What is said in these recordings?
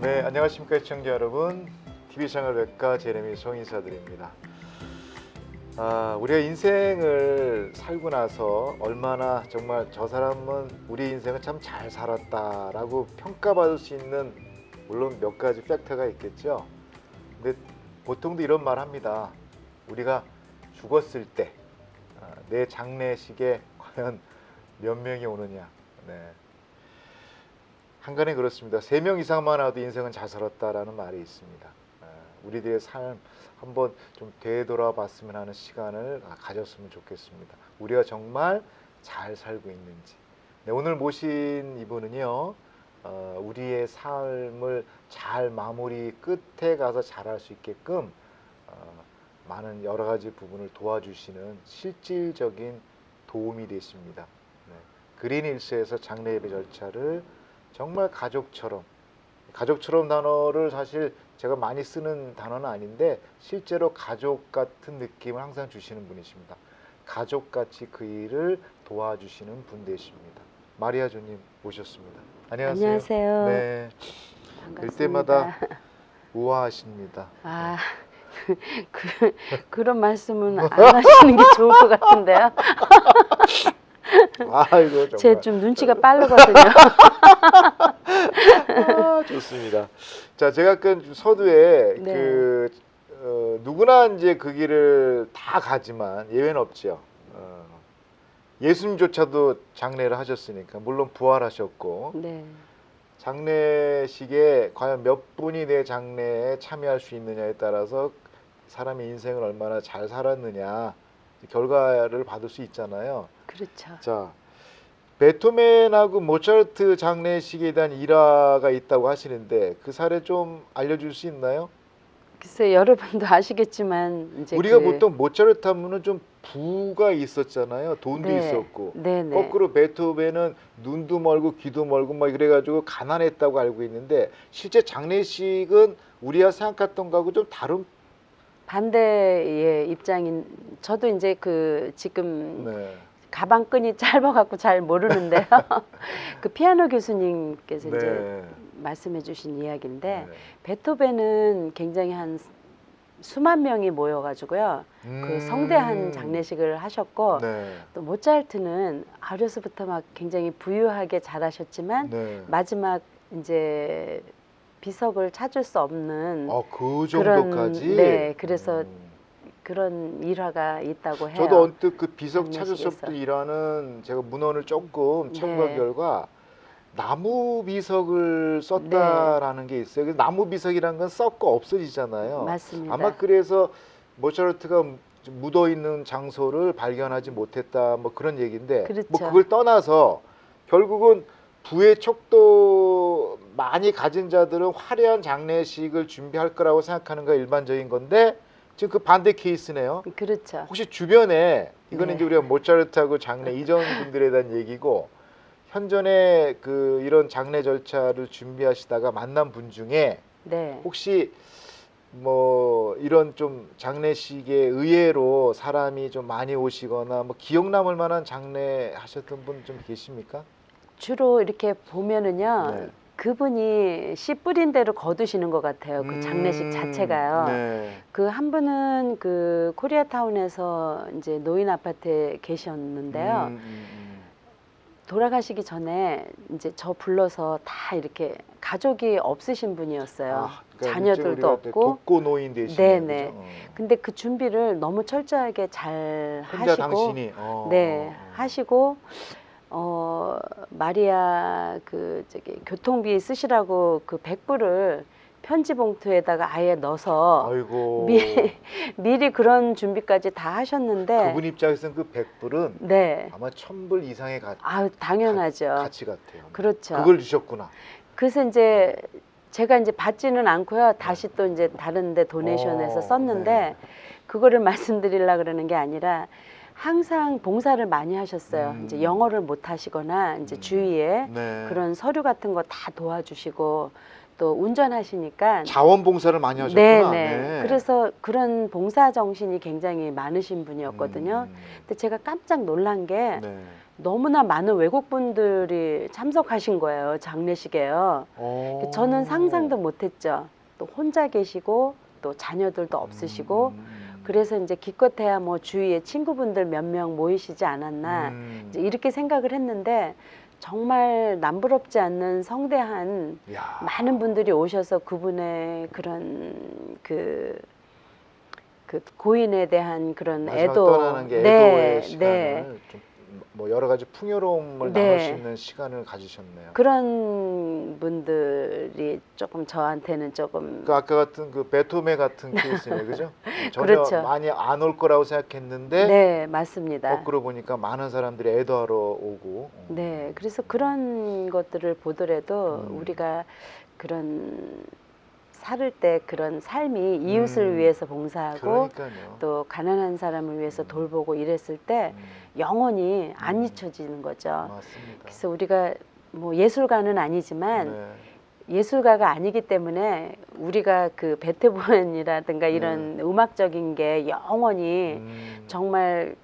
네, 안녕하십니까 시청자 여러분. TV생활백과 제레미 송 인사드립니다. 우리가 인생을 살고 나서 얼마나 정말 저 사람은 우리 인생을 참 잘 살았다라고 평가받을 수 있는 물론 몇 가지 팩터가 있겠죠. 근데 보통도 이런 말 합니다. 우리가 죽었을 때 내 장례식에 과연 몇 명이 오느냐. 네. 한간에 그렇습니다. 3명 이상만 와도 인생은 잘 살았다라는 말이 있습니다. 우리들의 삶 한번 좀 되돌아봤으면 하는 시간을 가졌으면 좋겠습니다. 우리가 정말 잘 살고 있는지. 네, 오늘 모신 이분은요, 우리의 삶을 잘 마무리 끝에 가서 잘할 수 있게끔 많은 여러 가지 부분을 도와주시는 실질적인 도움이 되십니다. 네, 그린힐스에서 장례 예배 절차를 정말 가족처럼 단어를 사실 제가 많이 쓰는 단어는 아닌데 실제로 가족 같은 느낌을 항상 주시는 분이십니다. 가족같이 그 일을 도와주시는 분 되십니다. 마리아 조님 모셨습니다. 안녕하세요. 안녕하세요. 네, 반갑습니다. 뵐 때마다 우아하십니다. 그런 말씀은 안 하시는 게 좋을 것 같은데요. 아이고 정말. 제 좀 눈치가 빠르거든요. 좋습니다. 자, 제가 그 서두에 네. 누구나 이제 그 길을 다 가지만 예외는 없죠. 예수님조차도 장례를 하셨으니까 물론 부활하셨고 네. 장례식에 과연 몇 분이 내 장례에 참여할 수 있느냐에 따라서 사람의 인생을 얼마나 잘 살았느냐 결과를 받을 수 있잖아요. 그렇죠. 자, 베토벤하고 모차르트 장례식에 대한 일화가 있다고 하시는데 그 사례 좀 알려줄 수 있나요? 글쎄 여러분도 아시겠지만 이제 우리가 보통 모차르트 하면은 좀 부가 있었잖아요. 돈도 네. 있었고. 네네. 거꾸로 베토벤은 눈도 멀고 귀도 멀고 막 그래가지고 가난했다고 알고 있는데 실제 장례식은 우리가 생각했던 거하고 좀 다른. 반대의 입장인 저도 이제 지금 네. 가방끈이 짧아갖고 잘 모르는데요. 그 피아노 교수님께서 네. 이제 말씀해주신 이야기인데 네. 베토벤은 굉장히 한 수만 명이 모여가지고요. 그 성대한 장례식을 하셨고 네. 또 모차르트는 어려서부터 막 굉장히 부유하게 잘하셨지만 네. 마지막 이제 비석을 찾을 수 없는 그 그런 정도까지. 네 그래서 그런 일화가 있다고 해요. 저도 언뜻 그 비석 찾을 수 장례식에서. 없던 일화는 제가 문헌을 조금 참고한 네. 결과 나무 비석을 썼다라는 게 있어요. 그래서 나무 비석이란 건 썩고 없어지잖아요. 맞습니다. 아마 그래서 모차르트가 묻어 있는 장소를 발견하지 못했다 뭐 그런 얘기인데 그렇죠. 뭐 그걸 떠나서 결국은 부의 척도 많이 가진 자들은 화려한 장례식을 준비할 거라고 생각하는 거 일반적인 건데 지금 그 반대 케이스네요. 그렇죠. 혹시 주변에 이거는 네. 이제 우리가 모차르트하고 장례 이전 분들에 대한 얘기고 현존에 이런 장례 절차를 준비하시다가 만난 분 중에 네. 혹시 뭐 이런 좀 장례식에 의외로 사람이 좀 많이 오시거나 뭐 기억 남을 만한 장례 하셨던 분 좀 계십니까? 주로 이렇게 보면은요. 네. 그분이 씨 뿌린 대로 거두시는 것 같아요. 그 장례식 자체가요. 네. 그 한 분은 그 코리아타운에서 이제 노인 아파트에 계셨는데요. 돌아가시기 전에 이제 저 불러서 다 이렇게 가족이 없으신 분이었어요. 그러니까 자녀들도 없고. 독거 노인 되시는 네네. 거죠? 근데 그 준비를 너무 철저하게 잘 혼자 하시고, 당신이 하시고 마리아 교통비 쓰시라고 그 100불을 편지 봉투에다가 아예 넣어서 아이고. 미리 그런 준비까지 다 하셨는데 그분 입장에서는 그 100불은 네. 아마 1000불 이상의 당연하죠. 가치 같아요. 그렇죠. 그걸 주셨구나. 그래서 이제 제가 이제 받지는 않고요. 다시 또 이제 다른 데 도네이션해서 썼는데 네. 그거를 말씀드리려고 그러는 게 아니라 항상 봉사를 많이 하셨어요. 이제 영어를 못 하시거나 이제 주위에 네. 그런 서류 같은 거 다 도와주시고 또 운전하시니까 자원봉사를 많이 하셨구나. 네. 그래서 그런 봉사 정신이 굉장히 많으신 분이었거든요. 근데 제가 깜짝 놀란 게 네. 너무나 많은 외국 분들이 참석하신 거예요. 장례식에요. 저는 상상도 못했죠. 또 혼자 계시고 또 자녀들도 없으시고 그래서 이제 기껏해야 뭐 주위에 친구분들 몇 명 모이시지 않았나 이제 이렇게 생각을 했는데 정말 남부럽지 않는 성대한 야. 많은 분들이 오셔서 그분의 그런 그 고인에 대한 그런 마지막 애도 떠나는 게 애도의 시간을 네. 좀 뭐 여러 가지 풍요로움을 네. 나눌 수 있는 시간을 가지셨네요. 그런 분들이 조금 저한테는 조금 그 아까 같은 그 베토메 같은 케이스네, 그죠? 전혀 그렇죠. 많이 안 올 거라고 생각했는데 네, 맞습니다. 거꾸로 보니까 많은 사람들이 애도하러 오고. 네, 그래서 그런 것들을 보더라도 우리가 그런 살을 때 그런 삶이 이웃을 위해서 봉사하고 그러니까요. 또 가난한 사람을 위해서 돌보고 이랬을 때 영원히 안 잊혀지는 거죠. 맞습니다. 그래서 우리가 뭐 예술가는 아니지만 네. 예술가가 아니기 때문에 우리가 그 베토벤이라든가 이런 음악적인 게 영원히 정말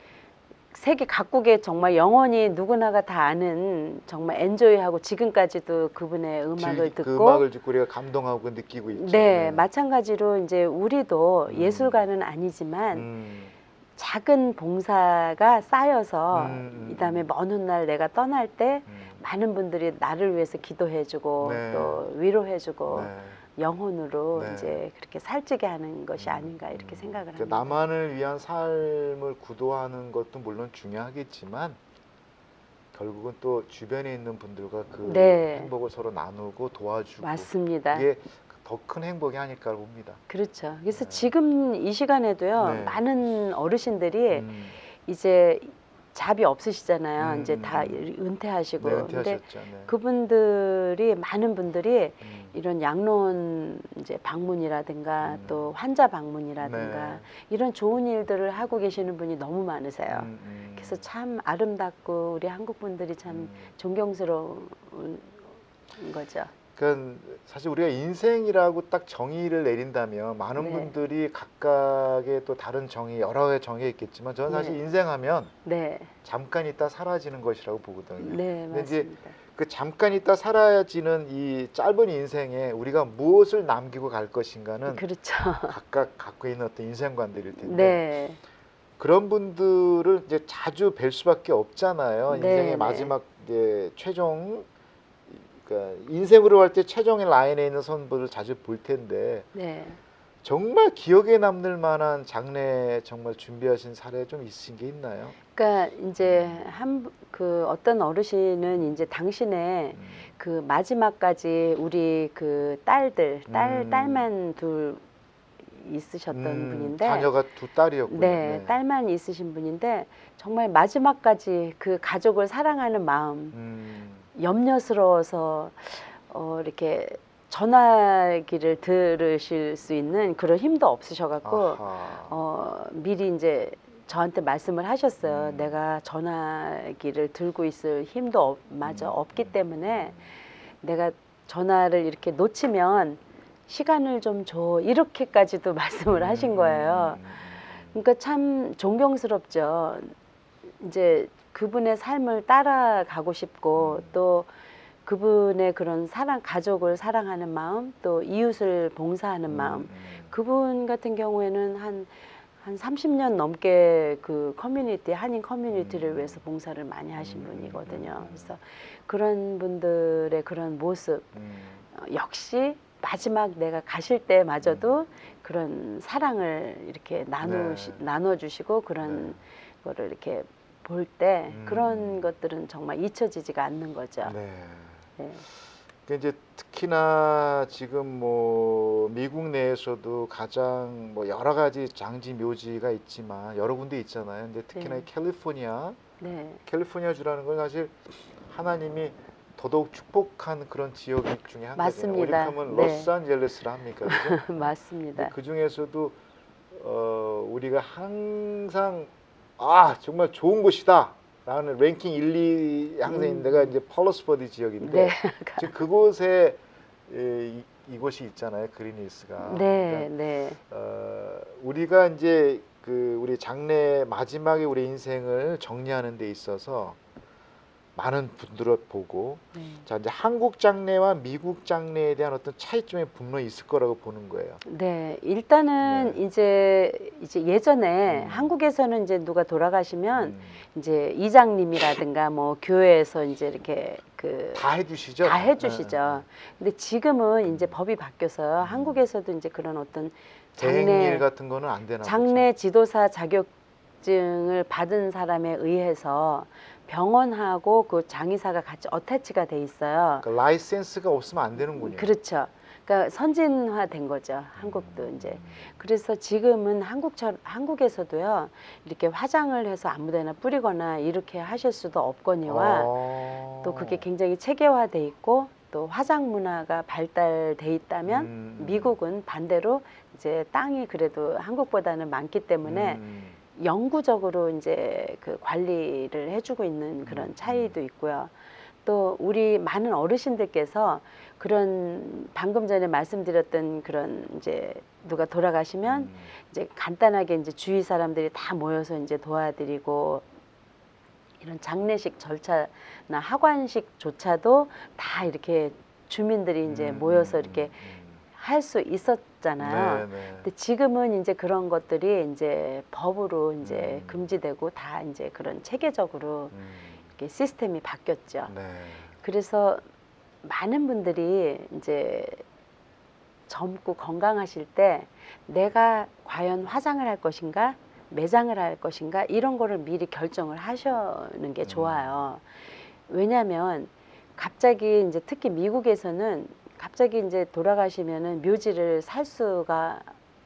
세계 각국에 정말 영원히 누구나가 다 아는 정말 엔조이하고 지금까지도 그분의 음악을 그 듣고 음악을 듣고 우리가 감동하고 느끼고 있죠. 네, 마찬가지로 이제 우리도 예술가는 아니지만 작은 봉사가 쌓여서 이다음에 먼 훗날 내가 떠날 때 많은 분들이 나를 위해서 기도해주고 네. 또 위로해주고 네. 영혼으로 네. 이제 그렇게 살찌게 하는 것이 아닌가 이렇게 생각을 합니다. 나만을 위한 삶을 구도하는 것도 물론 중요하겠지만 결국은 또 주변에 있는 분들과 그 네. 행복을 서로 나누고 도와주고 맞습니다. 이게 더 큰 행복이 아닐까 봅니다. 그렇죠. 그래서 지금 이 시간에도요 네. 많은 어르신들이 이제 잡이 없으시잖아요. 이제 다 은퇴하시고. 네, 근데 은퇴하셨죠. 네. 그분들이 많은 분들이 이런 양로원 이제 방문이라든가 또 환자 방문이라든가 네. 이런 좋은 일들을 하고 계시는 분이 너무 많으세요. 그래서 참 아름답고 우리 한국 분들이 참 존경스러운 거죠. 그러니까 사실 우리가 인생이라고 딱 정의를 내린다면 많은 네. 분들이 각각의 또 다른 정의, 여러 가지 정의가 있겠지만 저는 사실 네. 인생하면 네, 잠깐 있다 사라지는 것이라고 보거든요. 네, 근데 이제 맞습니다. 그 잠깐 있다 사라지는 이 짧은 인생에 우리가 무엇을 남기고 갈 것인가는 그렇죠. 각각 갖고 있는 어떤 인생관들일 텐데 네, 그런 분들을 이제 자주 뵐 수밖에 없잖아요. 네, 인생의 네. 마지막 이제 최종 그러니까 인생으로 할 때 최종의 라인에 있는 선수들을 자주 볼 텐데 네. 정말 기억에 남을 만한 장래 정말 준비하신 사례 좀 있으신 게 있나요? 그러니까 이제 그 어떤 어르신은 이제 당신의 그 마지막까지 우리 그 딸만 둘 있으셨던 분인데 자녀가 두 딸이었군요. 네, 딸만 있으신 분인데 정말 마지막까지 그 가족을 사랑하는 마음 염려스러워서 이렇게 전화기를 들으실 수 있는 그런 힘도 없으셔갖고 미리 이제 저한테 말씀을 하셨어요. 내가 전화기를 들고 있을 힘도 마저 없기 때문에 내가 전화를 이렇게 놓치면 시간을 좀 줘 이렇게까지도 말씀을 하신 거예요. 그러니까 참 존경스럽죠. 이제 그분의 삶을 따라가고 싶고 또 그분의 그런 가족을 사랑하는 마음, 또 이웃을 봉사하는 마음. 그분 같은 경우에는 한 30년 넘게 그 한인 커뮤니티를 위해서 봉사를 많이 하신 분이거든요. 그래서 그런 분들의 그런 모습, 역시 마지막 내가 가실 때마저도 그런 사랑을 이렇게 나눠주시고 그런 거를 이렇게 볼 때 그런 것들은 정말 잊혀지지가 않는 거죠. 네. 네. 그러니까 이제 특히나 지금 뭐 미국 내에서도 가장 뭐 여러 가지 장지 묘지가 있지만 여러 군데 있잖아요. 근데 특히나 네. 이 캘리포니아 네. 주라는 건 사실 하나님이 더더욱 축복한 그런 지역 중에 한 가지예요. 맞습니다. 오죽하면 네. 로스앤젤레스라 합니까, 그죠? 맞습니다. 그 중에서도 우리가 항상 정말 좋은 곳이다. 라는 랭킹 1, 2 항상 있는 데가 이제 펄러스버디 지역인데 네. 지금 그곳에 이곳이 있잖아요. 그린힐스가. 네, 그러니까 네, 우리가 이제 우리 장래 마지막에 우리 인생을 정리하는 데 있어서 많은 분들을 보고 네. 자 이제 한국 장래와 미국 장래에 대한 어떤 차이점이 분명히 있을 거라고 보는 거예요. 네, 일단은 네. 이제 예전에 한국에서는 이제 누가 돌아가시면 이제 이장님이라든가 뭐 교회에서 이제 이렇게 다 해주시죠. 다 해주시죠. 근데 지금은 이제 법이 바뀌어서 음. 한국에서도 이제 그런 어떤 대행일 같은 거는 안 되나 장래 지도사 자격증을 받은 사람에 의해서 병원하고 그 장의사가 같이 어태치가 돼 있어요. 그러니까 라이센스가 없으면 안 되는군요. 그렇죠. 그러니까 선진화된 거죠. 한국도 이제. 그래서 지금은 한국에서도요. 이렇게 화장을 해서 아무데나 뿌리거나 이렇게 하실 수도 없거니와 또 그게 굉장히 체계화돼 있고 또 화장 문화가 발달돼 있다면 미국은 반대로 이제 땅이 그래도 한국보다는 많기 때문에 영구적으로 이제 그 관리를 해주고 있는 그런 차이도 있고요. 또 우리 많은 어르신들께서 그런 방금 전에 말씀드렸던 그런 이제 누가 돌아가시면 이제 간단하게 이제 주위 사람들이 다 모여서 이제 도와드리고 이런 장례식 절차나 하관식조차도 다 이렇게 주민들이 이제 모여서 이렇게 할 수 있었잖아요. 근데 지금은 이제 그런 것들이 이제 법으로 이제 금지되고 다 이제 그런 체계적으로 이렇게 시스템이 바뀌었죠. 네. 그래서 많은 분들이 이제 젊고 건강하실 때 내가 과연 화장을 할 것인가, 매장을 할 것인가 이런 거를 미리 결정을 하시는 게 좋아요. 왜냐하면 갑자기 이제 특히 미국에서는 갑자기 이제 돌아가시면은 묘지를 살 수가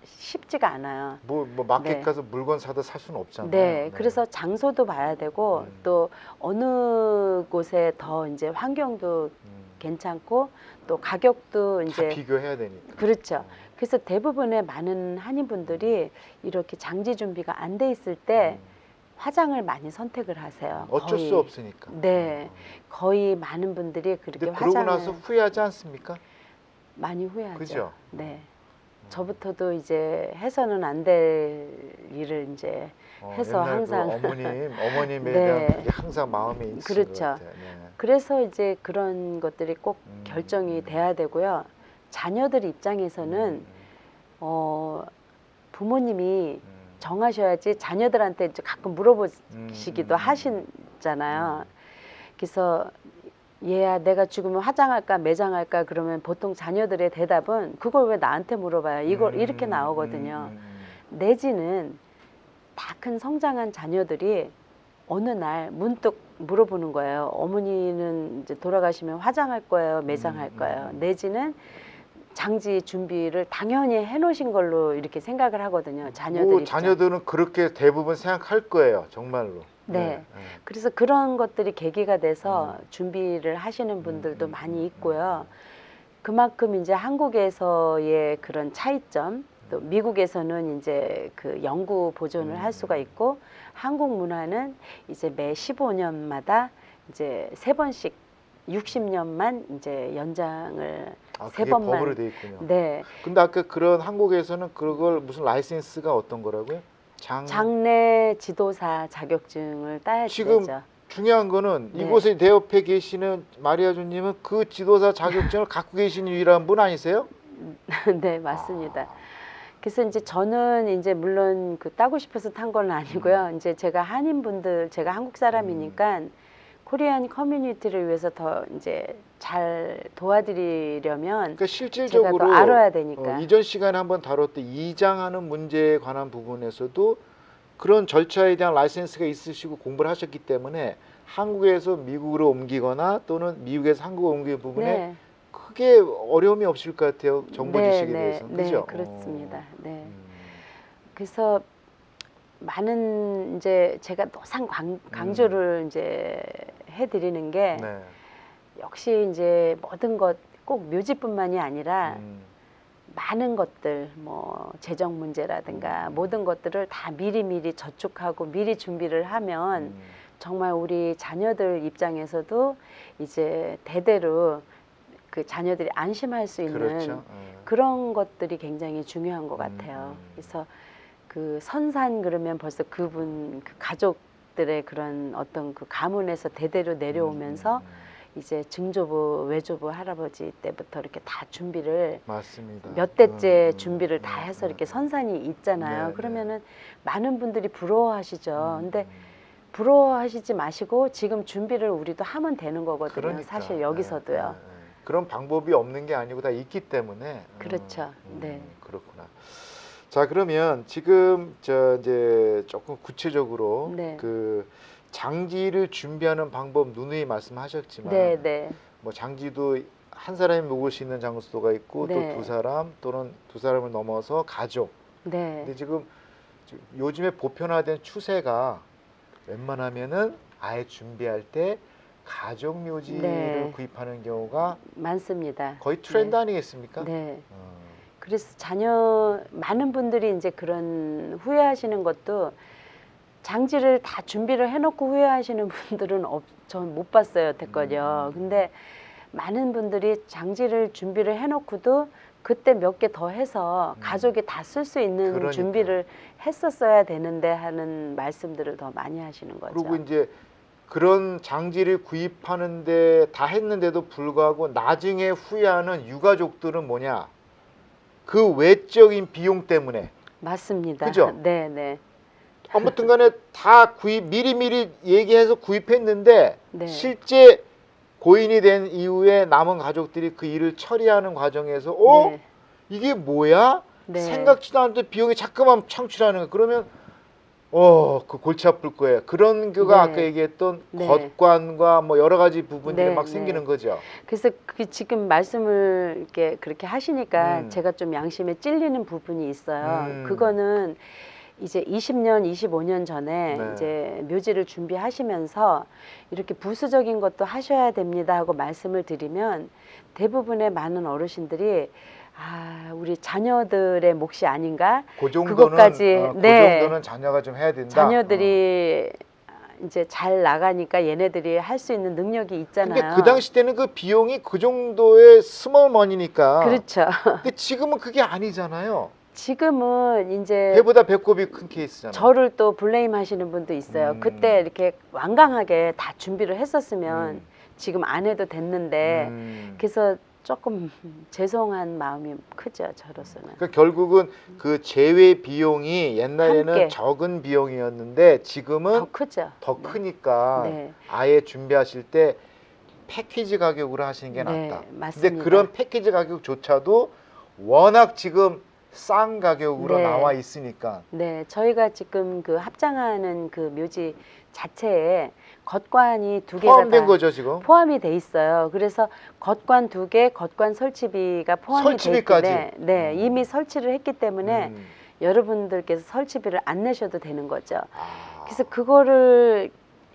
쉽지가 않아요. 뭐 마켓 네. 가서 물건 사다 살 수는 없잖아요. 네, 그래서 장소도 봐야 되고 또 어느 곳에 더 이제 환경도 괜찮고 또 가격도 다 이제 비교해야 되니까. 그렇죠. 그래서 대부분의 많은 한인분들이 이렇게 장지 준비가 안 돼 있을 때 화장을 많이 선택을 하세요. 어쩔 거의. 수 없으니까. 네, 거의 많은 분들이 그렇게 근데 그러고 화장을 나서 후회하지 않습니까? 많이 후회하죠. 그죠? 네. 저부터도 이제 해서는 안 될 일을 이제 해서 옛날 항상 그 어머님에 네. 대한 그게 항상 마음에 있으신 그렇죠. 것 같아요. 네. 그래서 이제 그런 것들이 꼭 결정이 돼야 되고요. 자녀들 입장에서는 부모님이 정하셔야지 자녀들한테 이제 가끔 물어보시기도 하시잖아요. 그래서 얘야 내가 죽으면 화장할까 매장할까 그러면 보통 자녀들의 대답은 그걸 왜 나한테 물어봐요. 이걸 이렇게 나오거든요. 내지는 다 큰 성장한 자녀들이 어느 날 문득 물어보는 거예요. 어머니는 이제 돌아가시면 화장할 거예요, 매장할 거예요. 내지는 장지 준비를 당연히 해놓으신 걸로 이렇게 생각을 하거든요. 자녀들 뭐 입장. 자녀들은 그렇게 대부분 생각할 거예요, 정말로. 네. 그래서 그런 것들이 계기가 돼서 준비를 하시는 분들도 많이 있고요. 그만큼 이제 한국에서의 그런 차이점, 또 미국에서는 이제 그 영구 보존을 할 수가 있고 한국 문화는 이제 매 15년마다 이제 3번씩 60년만 이제 연장을 그게 3번만. 법으로 돼 있군요. 네. 근데 아까 그런 한국에서는 그걸 무슨 라이센스가 어떤 거라고요? 장례 지도사 자격증을 따야 지금 되죠. 중요한 거는 네. 이곳에 내 옆에 계시는 마리아주님은 그 지도사 자격증을 갖고 계신 유일한 분 아니세요? 네, 맞습니다. 그래서 이제 저는 이제 물론 그 따고 싶어서 탄 건 아니고요. 이제 제가 한인분들, 제가 한국 사람이니까 코리안 커뮤니티를 위해서 더 이제 잘 도와드리려면 그러니까 제가 실질적으로 더 알아야 되니까. 이전 시간에 한번 다뤘던 이장하는 문제에 관한 부분에서도 그런 절차에 대한 라이센스가 있으시고 공부를 하셨기 때문에 한국에서 미국으로 옮기거나 또는 미국에서 한국으로 옮기는 부분에 네. 크게 어려움이 없을 것 같아요. 정보 네, 지식에 네, 대해서는. 네, 그죠? 그렇습니다. 네. 그래서 많은 이제 제가 노상 강조를 이제 해드리는 게 네. 역시 이제 모든 것 꼭 묘지뿐만이 아니라 많은 것들 뭐 재정 문제라든가 모든 것들을 다 미리미리 저축하고 미리 준비를 하면 정말 우리 자녀들 입장에서도 이제 대대로 그 자녀들이 안심할 수 있는 그렇죠. 그런 것들이 굉장히 중요한 것 같아요. 그래서 그 선산 그러면 벌써 그분 그 가족들의 그런 어떤 그 가문에서 대대로 내려오면서 이제 증조부, 외조부, 할아버지 때부터 이렇게 다 준비를 맞습니다. 몇 대째 준비를 다 해서 이렇게 선산이 있잖아요. 네, 그러면은 많은 분들이 부러워하시죠. 근데 부러워하시지 마시고 지금 준비를 우리도 하면 되는 거거든요. 그러니까. 사실 여기서도요. 그런 방법이 없는 게 아니고 다 있기 때문에. 그렇죠. 네. 그렇구나. 자, 그러면 지금 저 이제 조금 구체적으로 네. 그 장지를 준비하는 방법 누누이 말씀하셨지만 네, 네. 뭐 장지도 한 사람이 묵을 수 있는 장소가 있고 네. 또 두 사람 또는 두 사람을 넘어서 가족. 네. 근데 지금 요즘에 보편화된 추세가 웬만하면은 아예 준비할 때 가족 묘지를 네. 구입하는 경우가 많습니다. 거의 트렌드 네. 아니겠습니까? 네. 그래서 많은 분들이 이제 그런 후회하시는 것도 장지를 다 준비를 해놓고 후회하시는 분들은 전 못 봤어요, 여태껏요. 근데 많은 분들이 장지를 준비를 해놓고도 그때 몇 개 더 해서 가족이 다 쓸 수 있는 그러니까. 준비를 했었어야 되는데 하는 말씀들을 더 많이 하시는 거죠. 그리고 이제 그런 장지를 구입하는데 다 했는데도 불구하고 나중에 후회하는 유가족들은 뭐냐? 그 외적인 비용 때문에. 맞습니다. 그죠? 네, 네. 아무튼 간에 다 미리미리 얘기해서 구입했는데 네. 실제 고인이 된 이후에 남은 가족들이 그 일을 처리하는 과정에서 네. 이게 뭐야? 네. 생각지도 않았는데 비용이 자꾸만 창출하는 거. 그러면 그 골치 아플 거예요. 그런 거가 네. 아까 얘기했던 네. 겉관과 뭐 여러 가지 부분들이 네, 막 네. 생기는 거죠. 그래서 지금 말씀을 이렇게 그렇게 하시니까 음. 제가 좀 양심에 찔리는 부분이 있어요. 음. 그거는 이제 20년, 25년 전에 네. 이제 묘지를 준비하시면서 이렇게 부수적인 것도 하셔야 됩니다 하고 말씀을 드리면 대부분의 많은 어르신들이 우리 자녀들의 몫이 아닌가? 그 정도는 그것까지 그 네. 정도는 자녀가 좀 해야 된다. 자녀들이 이제 잘 나가니까 얘네들이 할 수 있는 능력이 있잖아요. 근데 그 당시 때는 그 비용이 그 정도의 스몰 머니니까. 그렇죠. 근데 지금은 그게 아니잖아요. 지금은 이제 배보다 배꼽이 큰 케이스잖아요. 저를 또 블레임 하시는 분도 있어요. 그때 이렇게 완강하게 다 준비를 했었으면 지금 안 해도 됐는데 그래서 조금 죄송한 마음이 크죠, 저로서는. 그러니까 결국은 그 제외 비용이 옛날에는 함께. 적은 비용이었는데 지금은 더 크죠. 더 네. 크니까 네. 아예 준비하실 때 패키지 가격으로 하시는 게 네, 낫다. 맞습니다. 근데 그런 패키지 가격조차도 워낙 지금 싼 가격으로 네. 나와 있으니까. 네, 저희가 지금 그 합장하는 그 묘지 자체에 겉관이 두 개가 포함된 다 거죠 지금? 포함이 돼 있어요. 그래서 겉관 2개, 겉관 설치비가 포함이 돼 설치비까지? 있기 때문에 네, 이미 설치를 했기 때문에 여러분들께서 설치비를 안 내셔도 되는 거죠. 그래서 그거를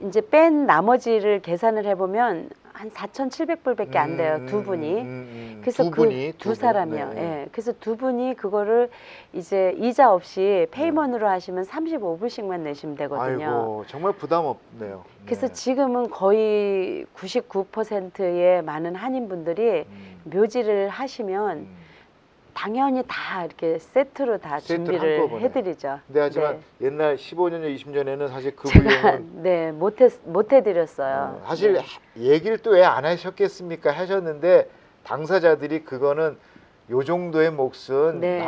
이제 뺀 나머지를 계산을 해보면 한 4,700불밖에 안 돼요, 두 분이. 그래서 두 분이, 두 사람이요. 네. 예. 그래서 두 분이 그거를 이제 이자 없이 페이먼으로 하시면 35불씩만 내시면 되거든요. 아이고 정말 부담 없네요. 그래서 네. 지금은 거의 99%의 많은 한인분들이 묘지를 하시면 당연히 다 이렇게 세트로 다 세트를 준비를 한꺼번에. 해드리죠. 근데 하지만 네. 옛날 15년, 20년에는 사실 그 제가 비용은 네, 못 해드렸어요. 사실 네. 얘기를 또 왜 안 하셨겠습니까? 하셨는데 당사자들이 그거는 요 정도의 몫은 네.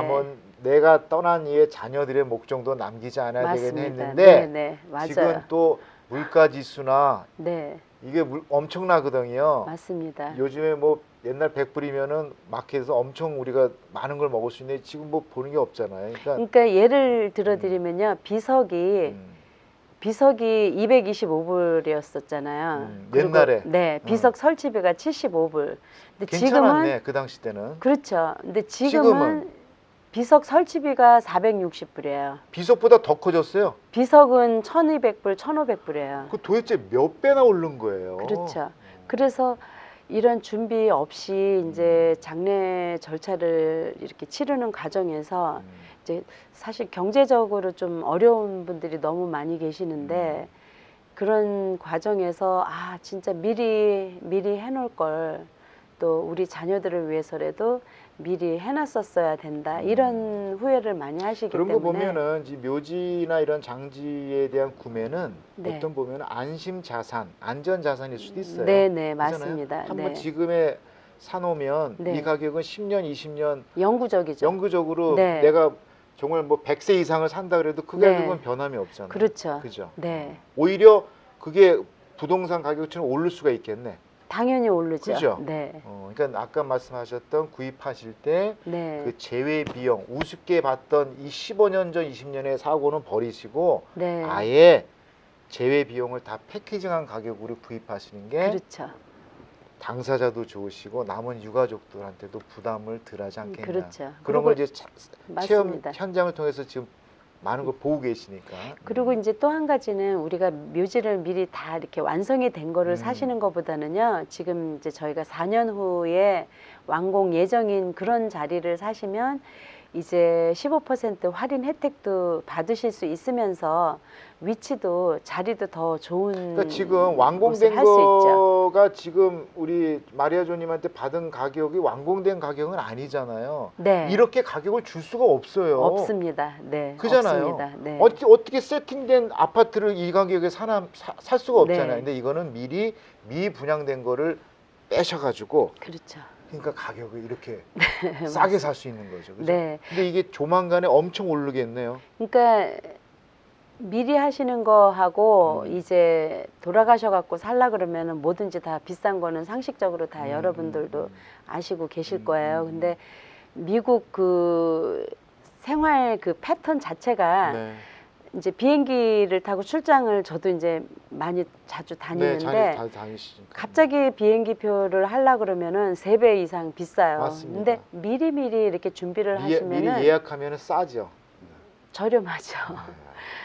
내가 떠난 이의 자녀들의 목 정도 남기지 않아야 맞습니다. 되겠네 했는데 네, 네, 맞아요. 지금 또 물가 지수나 네, 이게 엄청나거든요. 맞습니다. 요즘에 뭐 옛날 100불이면은 마켓에서 엄청 우리가 많은 걸 먹을 수 있는데 지금 뭐 보는 게 없잖아요. 그러니까 예를 들어드리면요, 비석이 225불이었었잖아요. 옛날에. 네, 비석 설치비가 75불. 근데 괜찮았네 지금은 그 당시 때는. 그렇죠. 근데 지금은 비석 설치비가 460불이에요. 비석보다 더 커졌어요. 비석은 1,200불, 1,500불이에요. 그 도대체 몇 배나 오른 거예요. 그렇죠. 그래서 이런 준비 없이 이제 장례 절차를 이렇게 치르는 과정에서 이제 사실 경제적으로 좀 어려운 분들이 너무 많이 계시는데 그런 과정에서 진짜 미리 해놓을 걸 또 우리 자녀들을 위해서라도 미리 해놨었어야 된다. 이런 후회를 많이 하시기 그런 거 때문에 보면은 이 묘지나 이런 장지에 대한 구매는 네. 어떤 보면 안심 자산, 안전 자산일 수도 있어요. 네네, 그렇잖아요. 맞습니다. 한번 네. 지금에 사놓으면 네. 이 가격은 10년, 20년 영구적이죠. 영구적으로 네. 내가 정말 뭐 100세 이상을 산다 그래도 그 네. 가격은 변함이 없잖아요. 그렇죠. 그죠? 네. 오히려 그게 부동산 가격처럼 오를 수가 있겠네. 당연히 오르죠. 그죠? 네. 그러니까 아까 말씀하셨던 구입하실 때 네. 그 제외 비용 우습게 봤던 이 15년 전 20년의 사고는 버리시고 네. 아예 제외 비용을 다 패키징한 가격으로 구입하시는 게 그렇죠. 당사자도 좋으시고 남은 유가족들한테도 부담을 덜하지 않겠냐. 그렇죠. 그런 걸 그리고 이제 체험 맞습니다. 현장을 통해서 지금 많은 걸 보고 계시니까. 그리고 이제 또 한 가지는 우리가 묘지를 미리 다 이렇게 완성이 된 거를 사시는 것보다는요. 지금 이제 저희가 4년 후에 완공 예정인 그런 자리를 사시면 이제 15% 할인 혜택도 받으실 수 있으면서 위치도 자리도 더 좋은 그러니까 지금 곳을 완공된 할 수 있죠. 거가 지금 우리 마리아조님한테 받은 가격이 완공된 가격은 아니잖아요. 네. 이렇게 가격을 줄 수가 없어요. 없습니다. 네. 그잖아요. 없습니다. 네. 어떻게 세팅된 아파트를 이 가격에 살 수가 없잖아요. 네. 근데 이거는 미리 미분양된 거를 빼셔가지고 그렇죠. 그러니까 가격을 이렇게 네, 싸게 살 수 있는 거죠. 그죠? 네. 근데 이게 조만간에 엄청 오르겠네요. 그러니까 미리 하시는 거하고 이제 돌아가셔갖고 살라 그러면은 뭐든지 다 비싼 거는 상식적으로 다 여러분들도 아시고 계실 거예요. 근데 미국 그 생활 그 패턴 자체가 네. 이제 비행기를 타고 출장을 저도 이제 많이 자주 네, 다니는데 잘 다니시니까. 갑자기 비행기 표를 하려 그러면은 3배 이상 비싸요. 맞습니다. 근데 미리미리 이렇게 준비를 미리 하시면은 예약하면 싸죠. 저렴하죠.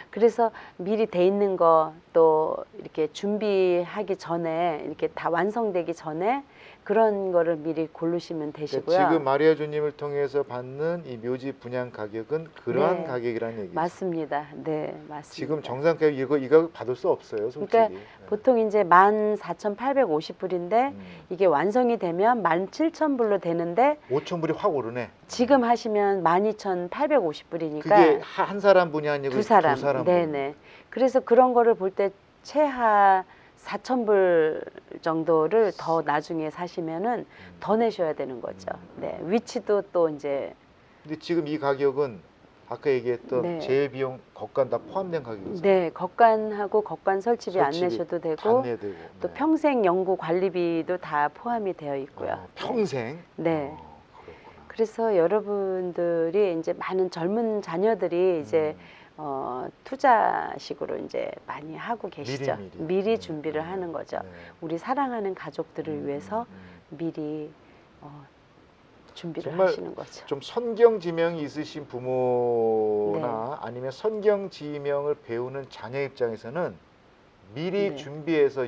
그래서 미리 돼 있는 거 또 이렇게 준비하기 전에 이렇게 다 완성되기 전에 그런 거를 미리 고르시면 되시고요. 그러니까 지금 마리아주님을 통해서 받는 이 묘지 분양 가격은 그러한 네. 가격이라는 얘기죠. 맞습니다. 네, 맞습니다. 지금 정상 가격 이 가격 받을 수 없어요, 솔직히. 그러니까 네. 보통 이제 14,850불인데 이게 완성이 되면 17,000불로 되는데 5,000불이 확 오르네. 지금 하시면 12,850불이니까 그게 한 사람 분이 아니고 두 사람. 두 사람 네네. 그래서 그런 거를 볼 때 최하 4,000불 정도를 더 나중에 사시면은 더 내셔야 되는 거죠. 네. 위치도 또 이제 근데 지금 이 가격은 아까 얘기했던 네. 제외 비용 것간 다 포함된 가격이죠. 네, 겉간하고 겉간 설치비 안 내셔도 되고 안 내도 되고. 또 네. 평생 연구 관리비도 다 포함이 되어 있고요. 평생. 네. 그렇구나. 그래서 여러분들이 이제 많은 젊은 자녀들이 이제 투자식으로 이제 많이 하고 계시죠. 미리 준비를 하는 거죠. 네. 우리 사랑하는 가족들을 위해서 미리 준비를 정말 하시는 거죠. 좀 선경 지명이 있으신 부모나 아니면 선경 지명을 배우는 자녀 입장에서는 미리 네. 준비해서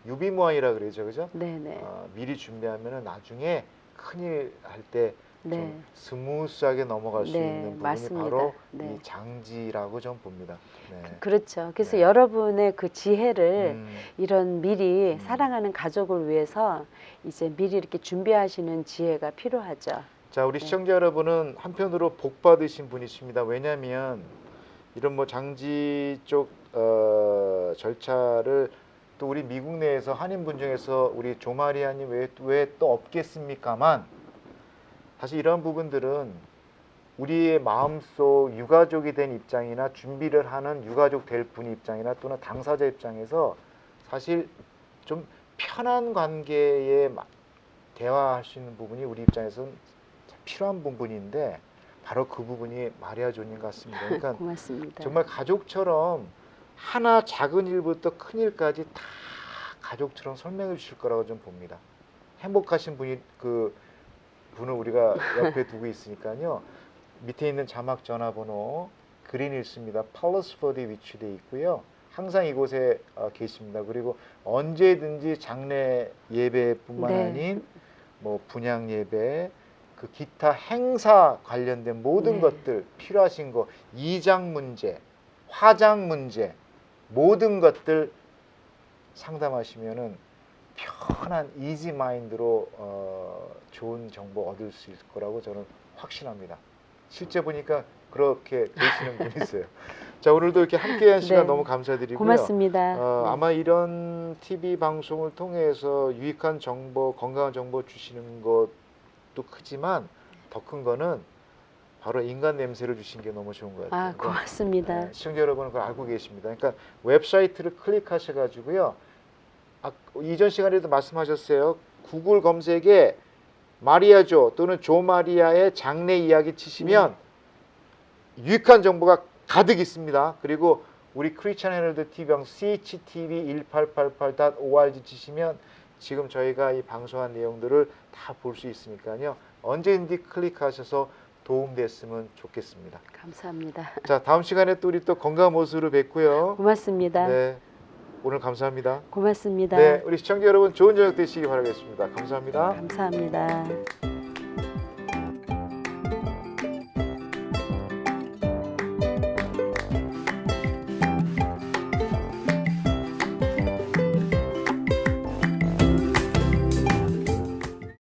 유비무환이라 그러죠, 그죠? 네네. 미리 준비하면은 나중에 큰일 할 때 좀 네. 스무스하게 넘어갈 수 네, 있는 부분이 맞습니다. 바로 네. 이 장지라고 좀 봅니다. 네. 그렇죠. 그래서 네. 여러분의 그 지혜를 이런 미리 음. 사랑하는 가족을 위해서 이제 미리 이렇게 준비하시는 지혜가 필요하죠. 자, 우리 시청자 여러분은 한편으로 복 받으신 분이십니다. 왜냐하면 이런 뭐 장지 쪽 절차를 또 우리 미국 내에서 한인분 중에서 우리 조마리아님 왜 또 없겠습니까만 사실 이런 부분들은 우리의 마음속 유가족이 된 입장이나 준비를 하는 유가족 될 분 입장이나 또는 당사자 입장에서 사실 좀 편한 관계에 대화할 수 있는 부분이 우리 입장에서는 필요한 부분인데 바로 그 부분이 마리아조님 같습니다. 그러니까 고맙습니다. 정말 가족처럼 하나 작은 일부터 큰 일까지 다 가족처럼 설명해 주실 거라고 좀 봅니다. 행복하신 분이 분을 우리가 옆에 두고 있으니까요. 밑에 있는 자막 전화번호 그린이 있습니다. 팔러스포드에 위치되어 있고요. 항상 이곳에 계십니다. 그리고 언제든지 장례 예배뿐만 네. 아닌 뭐 분양 예배, 그 기타 행사 관련된 모든 네. 것들 필요하신 거, 이장 문제, 화장 문제 모든 것들 상담하시면은 편한 이지 마인드로 좋은 정보 얻을 수 있을 거라고 저는 확신합니다. 실제 보니까 그렇게 되시는 분이 있어요. 자, 오늘도 이렇게 함께한 시간 네. 너무 감사드리고요. 고맙습니다. 네. 아마 이런 TV 방송을 통해서 유익한 정보, 건강한 정보 주시는 것도 크지만 더 큰 거는 바로 인간 냄새를 주신 게 너무 좋은 것 같아요. 아, 고맙습니다. 시청자 여러분은 그걸 알고 계십니다. 그러니까 웹사이트를 클릭하셔가지고요. 이전 시간에도 말씀하셨어요. 구글 검색에 마리아조 또는 조마리아의 장래 이야기 치시면 유익한 정보가 가득 있습니다. 그리고 우리 크리스천 헤럴드 TV 방 CHTV1888.org 치시면 지금 저희가 이 방송한 내용들을 다 볼 수 있으니까요. 언제든지 클릭하셔서 도움됐으면 좋겠습니다. 감사합니다. 자, 다음 시간에 또 우리 또 건강한 모습으로 뵙고요. 고맙습니다. 네, 오늘 감사합니다. 고맙습니다. 네, 우리 시청자 여러분 좋은 저녁 되시기 바라겠습니다. 감사합니다. 감사합니다.